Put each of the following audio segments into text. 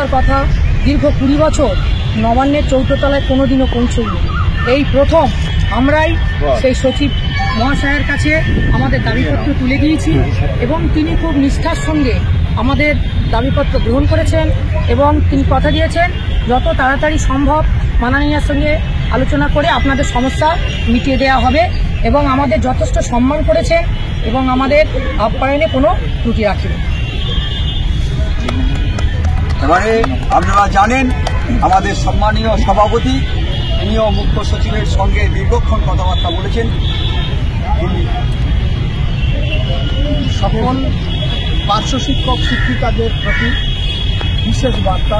আসার কথা, দীর্ঘ 20 বছর নবান্নের চৌদ্দতলায় কোনোদিনও পৌঁছয়নি। এই প্রথম আমরাই সেই সচিব মহাশয়ের কাছে আমাদের দাবিপত্র তুলে দিয়েছি এবং তিনি খুব নিষ্ঠার সঙ্গে আমাদের দাবিপত্র গ্রহণ করেছেন এবং তিনি কথা দিয়েছেন যত তাড়াতাড়ি সম্ভব মাননীয়ার সঙ্গে আলোচনা করে আপনাদের সমস্যা মিটিয়ে দেওয়া হবে এবং আমাদের যথেষ্ট সম্মান করেছেন এবং আমাদের আপ্যায়নে কোনো ত্রুটি রাখেন। এবারে আপনারা জানেন আমাদের সম্মানীয় সভাপতি তিনিও মুখ্য সচিবের সঙ্গে দীর্ঘক্ষণ কথাবার্তা বলেছেন। সকল পার্শ্ব শিক্ষক শিক্ষিকাদের প্রতি বিশেষ বার্তা,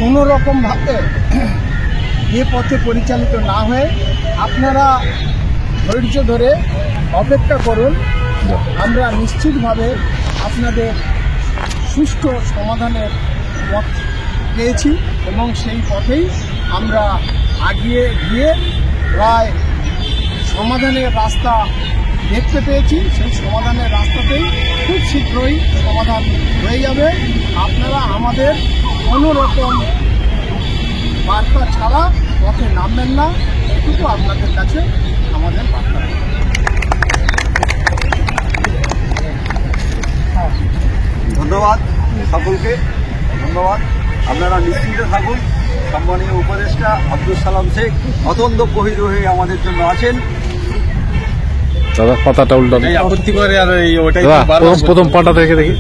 কোনো রকমভাবে এ পথে পরিচালিত না হয়ে আপনারা ধৈর্য ধরে অপেক্ষা করুন। আমরা নিশ্চিতভাবে আপনাদের সুষ্ঠু সমাধানের পথ পেয়েছি এবং সেই পথেই আমরা এগিয়ে গিয়ে প্রায় সমাধানের রাস্তা দেখতে পেয়েছি। সেই সমাধানের রাস্তাতেই খুব শীঘ্রই সমাধান হয়ে যাবে। আপনারা আমাদের কোনো রকম বার্তা ছাড়া পথে নামবেন না, এটুকু আপনাদের কাছে আমাদের বার্তা। ধন্যবাদ সকলকে, ধন্যবাদ। আপনারা নিশ্চিন্তে থাকুন। সম্মানীয় উপদেষ্টা আব্দুল সালাম শেখ অত্যন্ত গভীর হয়ে আমাদের জন্য আছেন। দাদা পাতাটা উল্টা আপত্তি করে আর ওটাই প্রথম পাতা থেকে দেখি।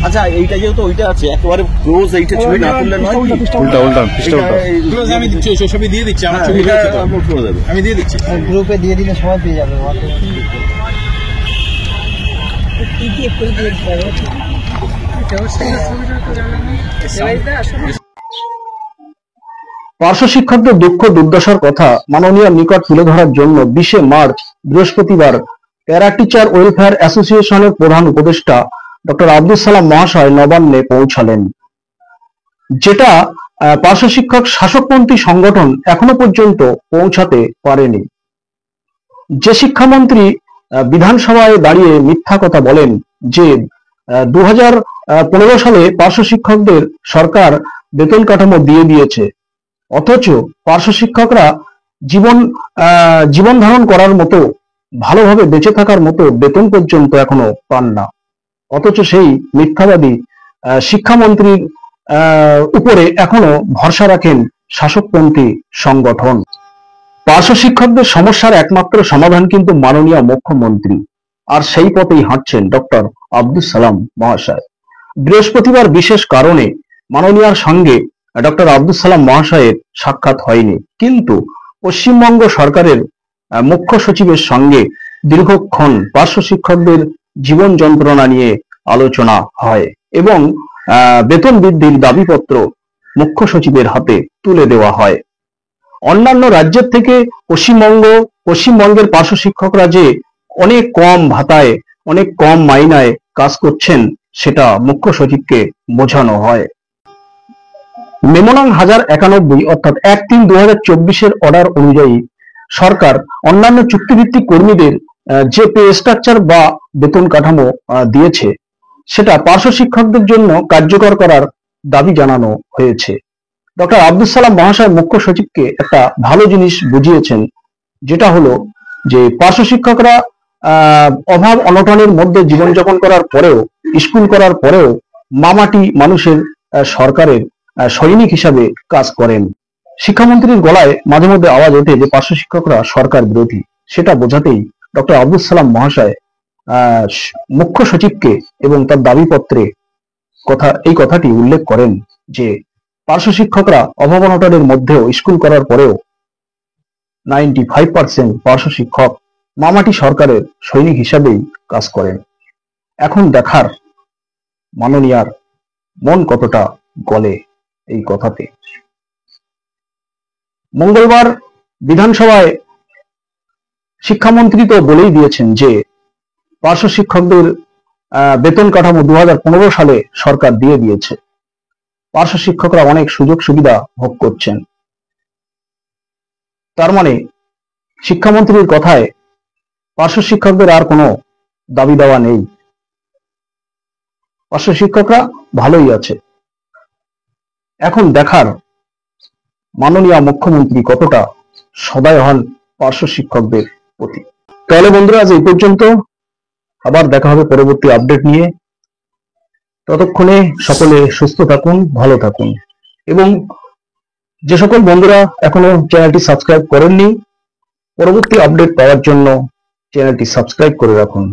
আচ্ছা, এইটা যেহেতু ওইটা আছে একেবারে ক্লোজ, এইটা ছবি না তুললে নয়। উল্টা উল্টা পৃষ্ঠা উল্টা। আমি দিচ্ছি, ওই ছবি দিয়ে দিচ্ছি, আমার ছবি আপলোড করে দেবে, আমি দিয়ে দিচ্ছি। গ্রুপে দিয়ে দিলে সবাই পেয়ে যাবে। পার্শ্ব শিক্ষকদের দুঃখ দুর্দশার কথা মাননীয় নিকট তুলে ধরার জন্য 20 মার্চ বৃহস্পতিবার প্যারা টিচার ওয়েলফেয়ার অ্যাসোসিয়েশনের প্রধান উপদেষ্টা ডক্টর আব্দুল সালাম মহাশয় নবান্নে পৌঁছালেন, যেটা পার্শ্ব শিক্ষক শাসকপন্থী সংগঠন এখনো পর্যন্ত পৌঁছাতে পারেনি। যে শিক্ষামন্ত্রী বিধানসভায় দাঁড়িয়ে মিথ্যা কথা বলেন যে 2015 সালে পার্শ্ব শিক্ষকদের সরকার বেতন কাঠামো দিয়ে দিয়েছে, অথচ পার্শ্ব শিক্ষকরা জীবন ধারণ করার মতো, ভালোভাবে বেঁচে থাকার মতো বেতন পর্যন্ত এখনো পান না, অথচ সেই মিথ্যাবাদী শিক্ষামন্ত্রীর উপরে এখনো ভরসা রাখেন শাসকপন্থী সংগঠন। পার্শ্ব শিক্ষকদের সমস্যার একমাত্র সমাধান কিন্তু মাননীয় মুখ্যমন্ত্রী, আর সেই পথেই হাঁটছেন ডক্টর আব্দুল সালাম মহাশয়। বৃহস্পতিবার বিশেষ কারণে মাননীয়ার সঙ্গে ডক্টর আব্দুল সালাম মহাশয়ের সাক্ষাৎ হয়নি, কিন্তু পশ্চিমবঙ্গ সরকারের মুখ্য সচিবের সঙ্গে দীর্ঘক্ষণ পার্শ্ব শিক্ষকদের জীবন যন্ত্রণা নিয়ে আলোচনা হয় এবং বেতন বৃদ্ধির দাবিপত্র মুখ্য সচিবের হাতে তুলে দেওয়া হয়। অন্যান্য রাজ্যের থেকে পশ্চিমবঙ্গের পার্শ্ব শিক্ষকরা যে অনেক কম ভাতায়, অনেক কম মাইনায় কাজ করছেন, সেটা মুখ্য সচিবকে বোঝানো হয়। মেমো নং 1091 অর্থাৎ 1/3/2024 অর্ডার অনুযায়ী সরকার অন্যান্য চুক্তিভিত্তিক কর্মীদের যে পে স্ট্রাকচার বা বেতন কাঠামো দিয়েছে, সেটা পার্শ্ব শিক্ষকদের জন্য কার্যকর করার দাবি জানানো হয়েছে। ডক্টর আব্দুল সালাম মহাশয় মুখ্য সচিবকে একটা ভালো জিনিস বুঝিয়েছেন, যেটা হলো যে পার্শ্ব শিক্ষকরা অভাব অনটনের মধ্যে জীবনযাপন করার পরেও, স্কুল করার পরেও মামাটি মানুষের সরকারের সৈনিক হিসাবে কাজ করেন। শিক্ষামন্ত্রীর গলায় মাঝে মধ্যে আওয়াজ ওঠে যে পার্শ্ব শিক্ষকরা সরকার বিরোধী, সেটা বোঝাতেই ডক্টর আব্দুল সালাম মহাশয় মুখ্য সচিবকে এবং তার দাবিপত্রে এই কথাটি উল্লেখ করেন যে পার্শ্ব শিক্ষকরা অভাব অনটনের মধ্যেও, স্কুল করার পরেও 95% পার্শ্ব শিক্ষক মামাটি সরকারের সৈনিক হিসাবেই কাজ করেন। এখন দেখার মাননীয়ার মন কতটা গলে এই কথাতে। মঙ্গলবার বিধানসভায় শিক্ষামন্ত্রী তো বলেই দিয়েছেন যে পার্শ্ব শিক্ষকদের বেতন কাঠামো 2015 সালে সরকার দিয়ে দিয়েছে, পার্শ্ব শিক্ষকরা অনেক সুযোগ সুবিধা ভোগ করছেন। তার মানে শিক্ষামন্ত্রীর কথায় পার্শ্ব শিক্ষকদের আর কোনো দাবি দেওয়া নেই। পার্শ্ব শিক্ষকরা ভালোই আছে। এখন দেখার মাননীয় মুখ্যমন্ত্রী কতটা সদয় হন পার্শ্ব শিক্ষকদের প্রতি। তাহলে বন্ধুরা আজ এই পর্যন্ত, আবার দেখা হবে পরবর্তী আপডেট নিয়ে। ততক্ষণে সকলে সুস্থ থাকুন, ভালো থাকুন, এবং যে সকল বন্ধুরা এখনো চ্যানেলটি সাবস্ক্রাইব করেননি, পরবর্তী আপডেট পাওয়ার জন্য চ্যানেলটি সাবস্ক্রাইব করে রাখুন।